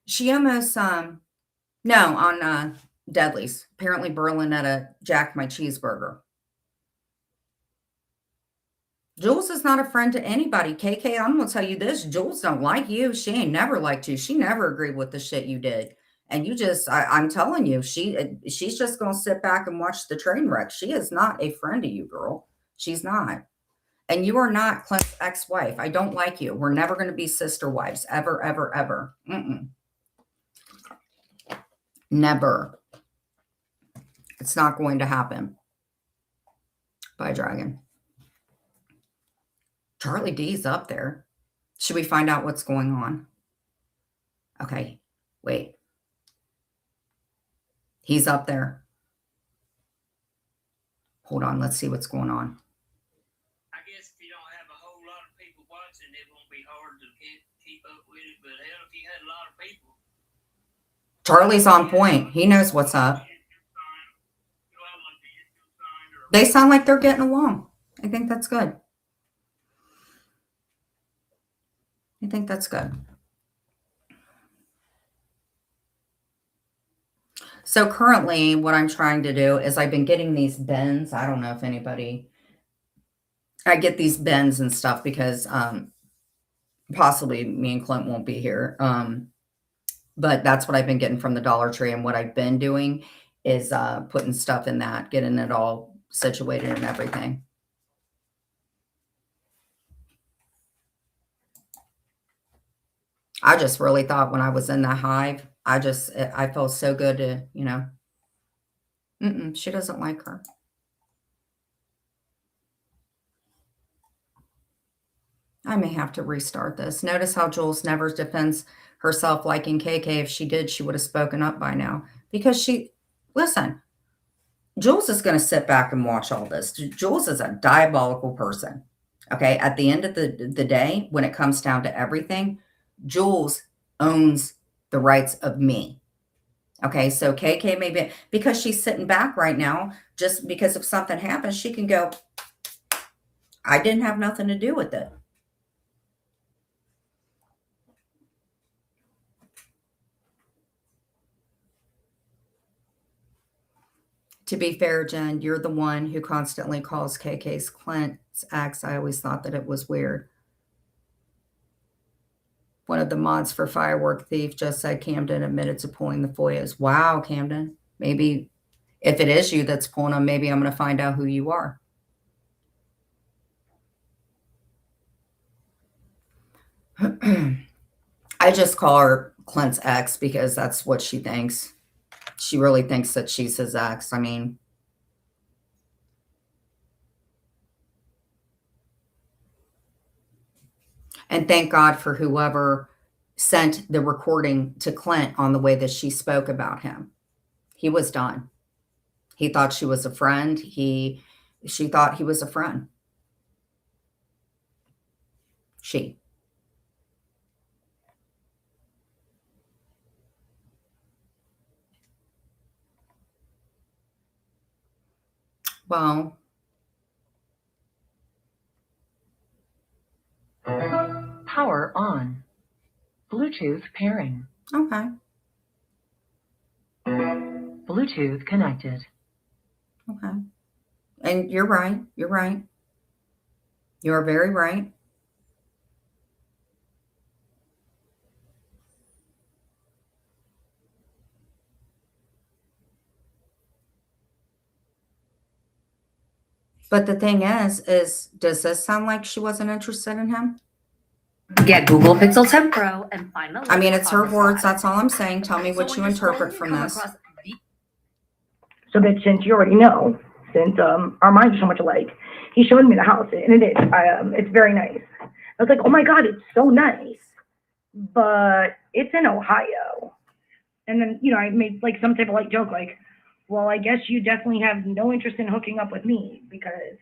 she almost. No, on Deadly's. Apparently, Berlinetta jacked my cheeseburger. Jules is not a friend to anybody. KK, I'm gonna tell you this: Jules don't like you. She ain't never liked you. She never agreed with the shit you did. And you just, I'm telling you, she's just gonna sit back and watch the train wreck. She is not a friend to you, girl. She's not. And you are not Clint's ex-wife. I don't like you. We're never going to be sister wives. Ever, ever, ever. Never. It's not going to happen. Bye, Dragon. Charlie D's up there. Should we find out what's going on? Okay. Wait. He's up there. Hold on. Let's see what's going on. I guess if you don't have a whole lot of people watching, it won't be hard to keep up with it. But hell, if you had a lot of people. Charlie's on point. He knows what's up. They sound like they're getting along. I think that's good. I think that's good. So currently what I'm trying to do is I've been getting these bins. I don't know if I get these bins and stuff because possibly me and Clint won't be here. But that's what I've been getting from the Dollar Tree. And what I've been doing is putting stuff in that, getting it all situated and everything. I just really thought when I was in that hive, I felt so good to, she doesn't like her. I may have to restart this. Notice how Jules never defends herself liking KK. If she did, she would have spoken up by now. Because listen, Jules is going to sit back and watch all this. Jules is a diabolical person. Okay. At the end of the day, when it comes down to everything, Jules owns the rights of me. Okay. So KK may be, because she's sitting back right now, just because if something happens, she can go, I didn't have nothing to do with it. To be fair, Jen, you're the one who constantly calls KK's Clint's ex. I always thought that it was weird. One of the mods for Firework Thief just said Camden admitted to pulling the FOIAs. Wow, Camden. Maybe if it is you that's pulling them, maybe I'm going to find out who you are. I just call her Clint's ex because that's what she thinks. She really thinks that she's his ex. I mean, and thank God for whoever sent the recording to Clint on the way that she spoke about him. He was done. He thought she was a friend. She thought he was a friend. She. Well, Power on. Bluetooth pairing. okay. Bluetooth connected. Okay. And you're right. You're right. You are very right. But the thing is does this sound like she wasn't interested in him? Get Google Pixel 10 Pro and find the link. I mean, it's her on the words. side. That's all I'm saying. Tell me what So you when you're interpret scrolling, from you come this. across the- So, bitch, since you already know, since our minds are so much alike, he showed me the house, and it is. It's very nice. I was like, oh my God, it's so nice. But it's in Ohio. And then, I made like some type of like joke, like, well, I guess you definitely have no interest in hooking up with me because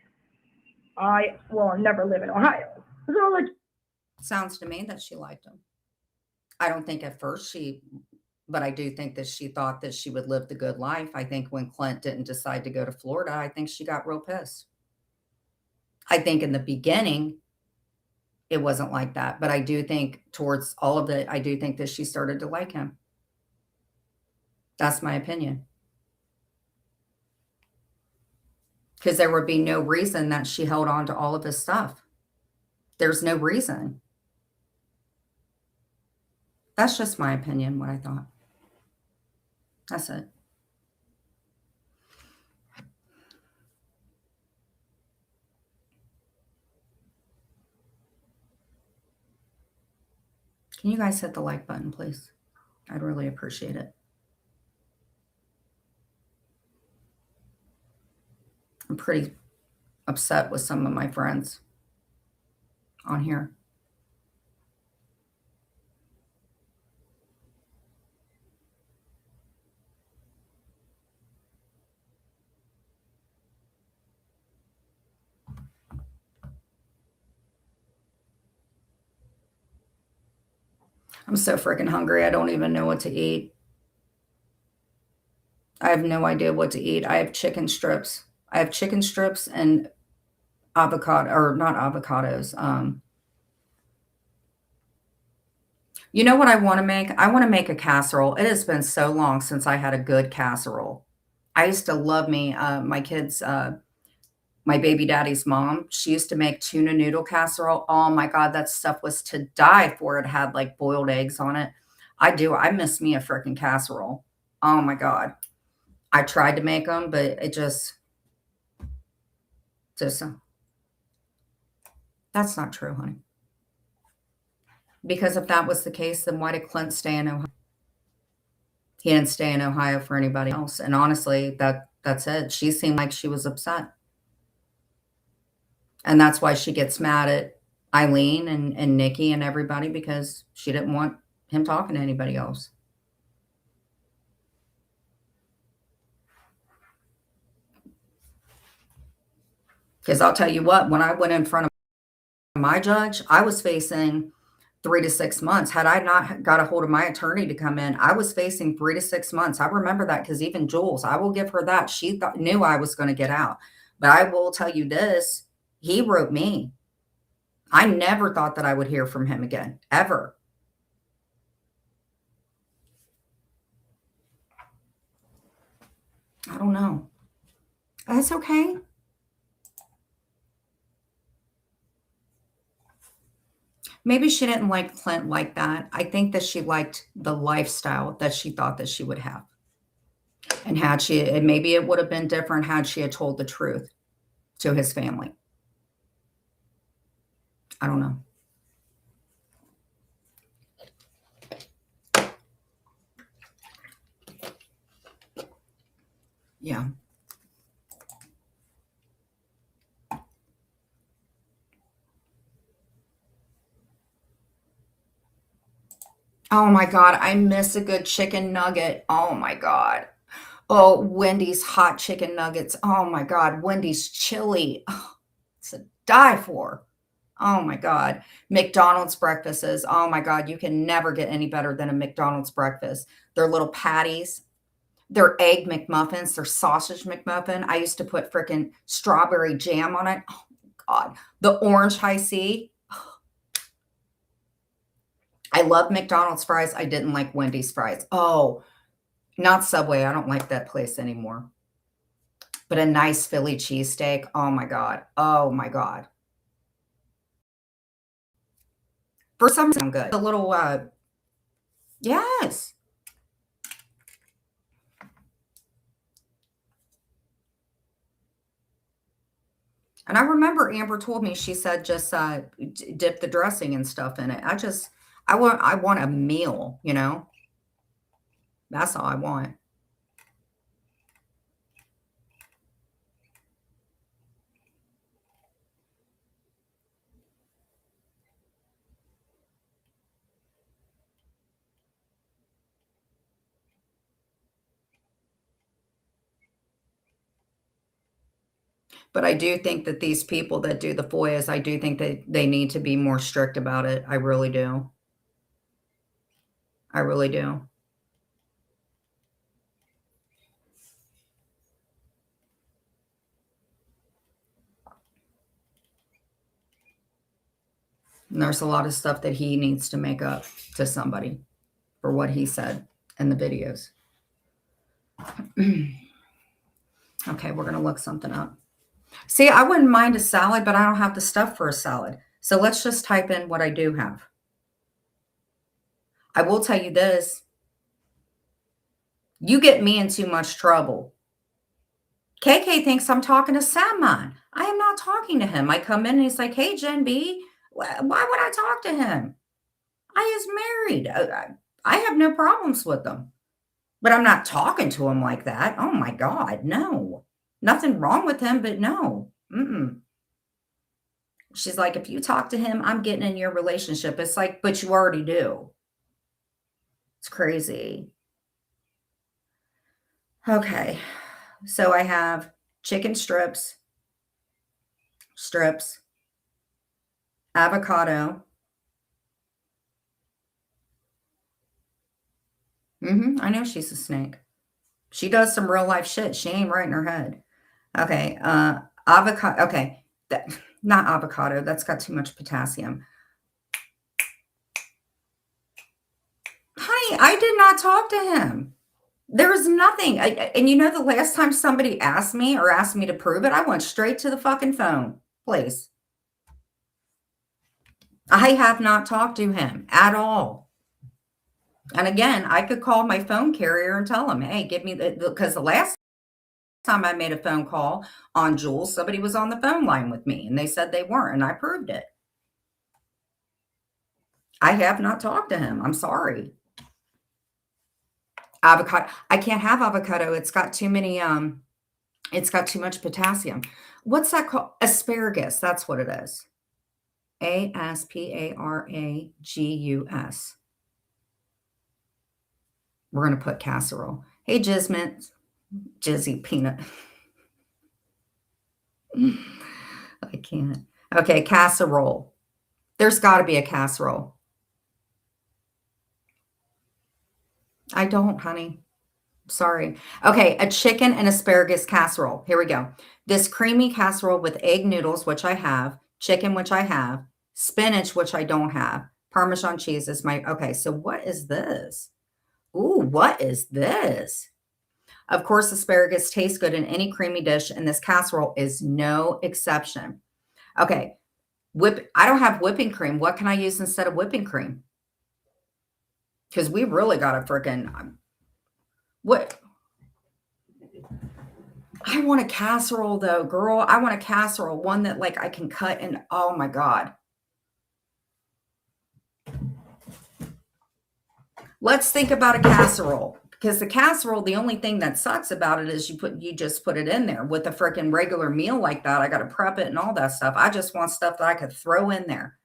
I will never live in Ohio. So like, Sounds to me that she liked him. I don't think at first but I do think that she thought that she would live the good life. I think when Clint didn't decide to go to Florida, I think she got real pissed. I think in the beginning, it wasn't like that. But I do think towards all of it, I do think that she started to like him. That's my opinion. Because there would be no reason that she held on to all of his stuff. There's no reason. That's just my opinion, what I thought. That's it. Can you guys hit the like button, please? I'd really appreciate it. I'm pretty upset with some of my friends on here. I'm so freaking hungry. I don't even know what to eat. I have no idea what to eat. I have chicken strips. I have chicken strips and avocado, or not avocados. You know what I want to make? I want to make a casserole. It has been so long since I had a good casserole. I used to love my kids, my baby daddy's mom. She used to make tuna noodle casserole. Oh my God, that stuff was to die for. It had like boiled eggs on it. I miss me a freaking casserole. Oh my God. I tried to make them, but it just that's not true, honey. Because if that was the case, then why did Clint stay in Ohio? He didn't stay in Ohio for anybody else. And honestly, that's it. She seemed like she was upset. And that's why she gets mad at Eileen and Nikki and everybody because she didn't want him talking to anybody else. Because I'll tell you what, when I went in front of my judge, I was facing 3 to 6 months. Had I not got a hold of my attorney to come in, I was facing 3 to 6 months. I remember that because even Jules, I will give her that. She knew I was going to get out. But I will tell you this, he wrote me. I never thought that I would hear from him again, ever. I don't know. That's okay. Maybe she didn't like Clint like that. I think that she liked the lifestyle that she thought that she would have. And maybe it would have been different had she had told the truth to his family. I don't know. Yeah. Oh my God, I miss a good chicken nugget. Oh my God. Oh, Wendy's hot chicken nuggets. Oh my God, Wendy's chili. Oh, it's a die for. Oh my God. McDonald's breakfasts. Oh my God, you can never get any better than a McDonald's breakfast. Their little patties, their egg McMuffins, their sausage McMuffin. I used to put freaking strawberry jam on it. Oh my God. The orange high C. I love McDonald's fries. I didn't like Wendy's fries. Oh, not Subway. I don't like that place anymore. But a nice Philly cheesesteak. Oh my God. Oh my God. For some reason, good. A little, yes. And I remember Amber told me, she said, just dip the dressing and stuff in it. I want a meal, you know? That's all I want. But I do think that these people that do the FOIAs, I do think that they need to be more strict about it. I really do. I really do. And there's a lot of stuff that he needs to make up to somebody for what he said in the videos. Okay, we're going to look something up. See, I wouldn't mind a salad, but I don't have the stuff for a salad. So let's just type in what I do have. I will tell you this. You get me in too much trouble. KK thinks I'm talking to Salmon. I am not talking to him. I come in and he's like, hey, Jen B, why would I talk to him? I is married. I have no problems with him. But I'm not talking to him like that. Oh, my God, no. Nothing wrong with him, but no. She's like, if you talk to him, I'm getting in your relationship. It's like, but you already do. It's crazy. Okay. So I have chicken strips, avocado. I know she's a snake. She does some real life shit. She ain't right in her head. Okay. Avocado. Okay. Not avocado. That's got too much potassium. Honey, I did not talk to him. There was nothing. And you know, the last time somebody asked me to prove it, I went straight to the fucking phone. Please. I have not talked to him at all. And again, I could call my phone carrier and tell him, hey, give me because the last time I made a phone call on Jules, somebody was on the phone line with me and they said they weren't, and I proved it. I have not talked to him. I'm sorry. Avocado. I can't have avocado. It's got too many, it's got too much potassium. What's that called? Asparagus. That's what it is. Asparagus. We're going to put casserole. Hey, Jizmint. Jizzy Peanut. I can't. Okay, casserole. There's got to be a casserole. I don't, honey. Sorry. Okay, a chicken and asparagus casserole. Here we go. This creamy casserole with egg noodles, which I have, chicken, which I have, spinach, which I don't have, Parmesan cheese is my, okay, so what is this? Ooh, what is this? Of course, asparagus tastes good in any creamy dish, and this casserole is no exception. Okay, I don't have whipping cream. What can I use instead of whipping cream? Because we really got a freaking, what? I want a casserole though, girl. I want a casserole, one that like I can cut and oh my God. Let's think about a casserole. Because the casserole, the only thing that sucks about it is you just put it in there. With a freaking regular meal like that, I got to prep it and all that stuff. I just want stuff that I could throw in there.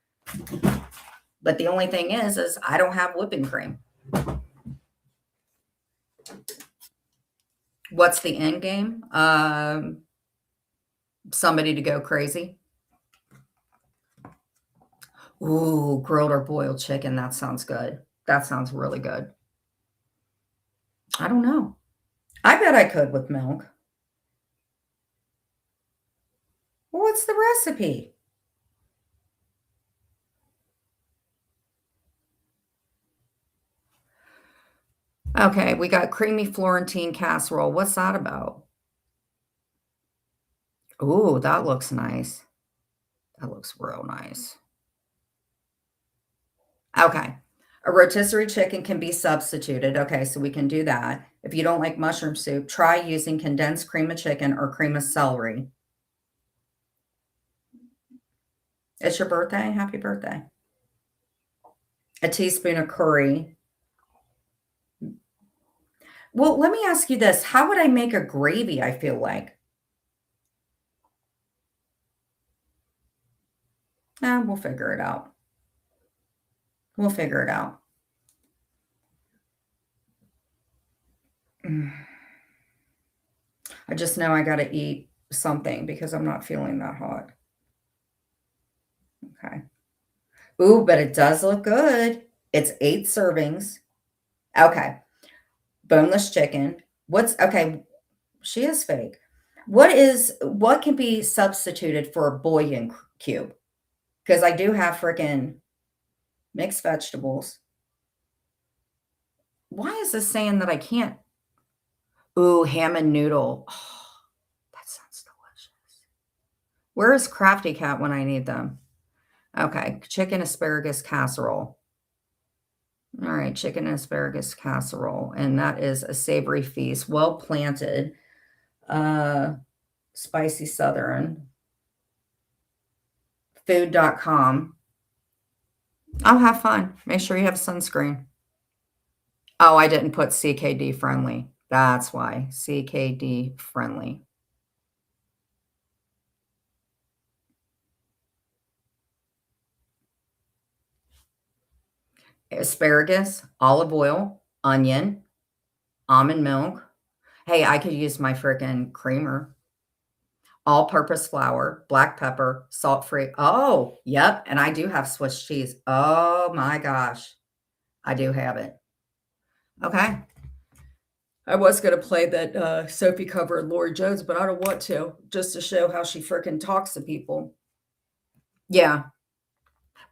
But the only thing is I don't have whipping cream. What's the end game? Somebody to go crazy. Ooh, grilled or boiled chicken. That sounds good. That sounds really good. I don't know. I bet I could with milk. Well, what's the recipe? Okay, we got creamy Florentine casserole. What's that about? Ooh, that looks nice. That looks real nice. Okay. A rotisserie chicken can be substituted. Okay, so we can do that. If you don't like mushroom soup, try using condensed cream of chicken or cream of celery. It's your birthday? Happy birthday. A teaspoon of curry. Well, let me ask you this. How would I make a gravy, I feel like? We'll figure it out. We'll figure it out. I just know I got to eat something because I'm not feeling that hot. Okay. Ooh, but it does look good. It's 8 servings. Okay. Boneless chicken. Okay. She is fake. What can be substituted for a bouillon cube? Because I do have freaking mixed vegetables. Why is this saying that I can't? Ooh, ham and noodle. Oh, that sounds delicious. Where is Crafty Cat when I need them? Okay, chicken asparagus casserole. All right, chicken and asparagus casserole. And that is a savory feast. Well planted. Spicy Southern. Food.com. I'll have fun. Make sure you have sunscreen. Oh, I didn't put CKD friendly. That's why. CKD friendly. Asparagus, olive oil, onion, almond milk. Hey, I could use my freaking creamer. All-purpose flour, black pepper, salt-free. Oh, yep. And I do have Swiss cheese. Oh my gosh. I do have it. Okay. I was going to play that Sophie covered Lori Jones, but I don't want to, just to show how she freaking talks to people. Yeah.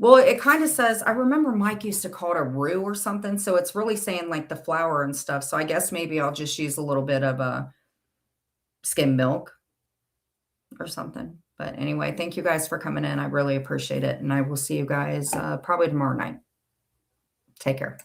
Well, it kind of says, I remember Mike used to call it a roux or something. So it's really saying like the flour and stuff. So I guess maybe I'll just use a little bit of skim milk or something. But anyway, thank you guys for coming in. I really appreciate it. And I will see you guys probably tomorrow night. Take care.